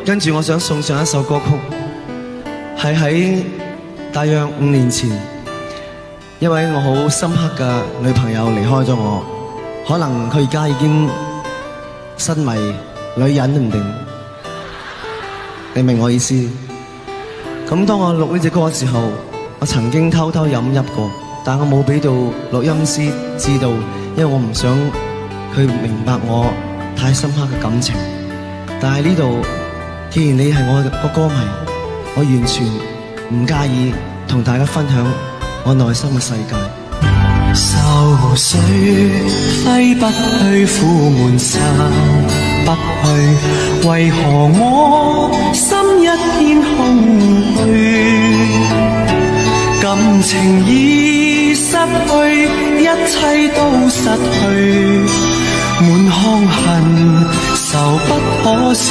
跟住我想送上一首歌曲，係喺大約5年前，一位我好深刻嘅女朋友離開咗我，可能佢而家已經身為女人都唔定，你明我意思？咁當我錄呢隻歌嘅時候，我曾經偷偷飲泣過，但我冇俾到錄音師知道，因為我唔想佢明白我太深刻嘅感情。但係呢度，既然你係我個歌迷，我完全唔介意同大家分享我內心嘅世界。愁緒揮不去，苦悶散不去，為何我心一片空虛？感情已失去，一切都失去，滿腔恨愁不可消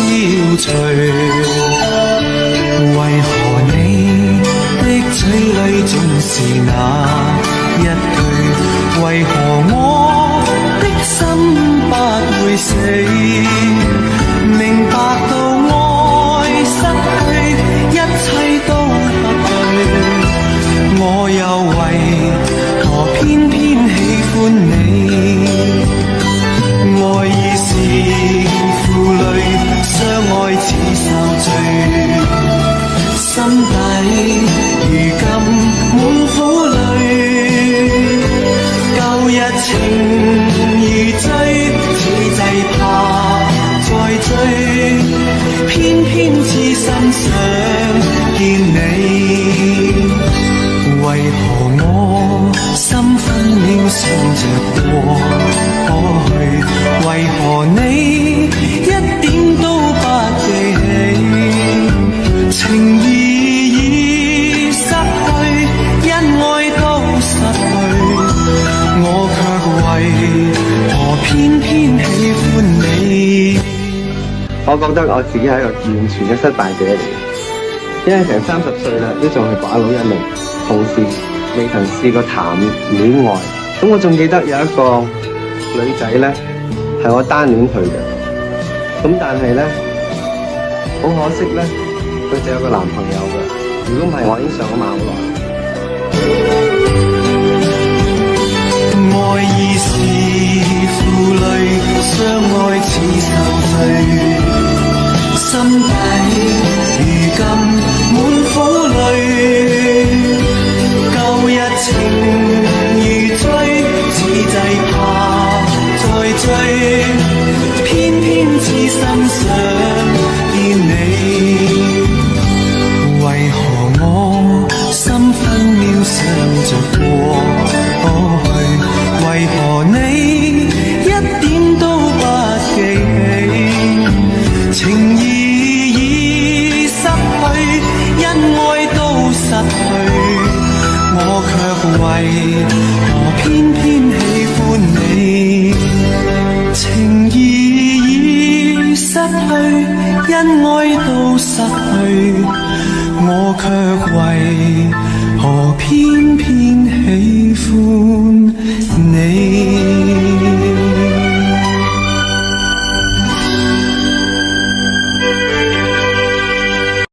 除。為何你的嘴裏總是那一句？為何我的心不會死？明白到愛失去，一切都不對。我又為何偏偏喜歡你？愛已是負累，相愛似受罪，心底如今滿苦淚。舊日情如醉，此際怕再追，偏偏痴心想見你。為何我心分秒想着過去？為何你一點都不記起？情義已失去，因愛都失去，我卻為何偏偏喜歡你？我覺得我自己係一個完全嘅失敗者嚟嘅，因為成30歲啦，都仲係寡佬一名，同時未曾試過談戀愛。咁我仲記得有一個女仔咧，係我單戀佢嘅。咁但係咧，好可惜咧，佢就有個男朋友嘅。如果唔係，我已經上咗馬好耐。愛已是負累，相愛似受罪，心底如今滿苦淚。舊日情如醉，此際怕再追，偏偏痴心想見你。為何我心分秒想着過去？為何你一點都不記起？情義已失去，因愛都失去，我卻為何偏偏喜歡你？情義已失去，因愛都失去，我卻為何偏偏喜歡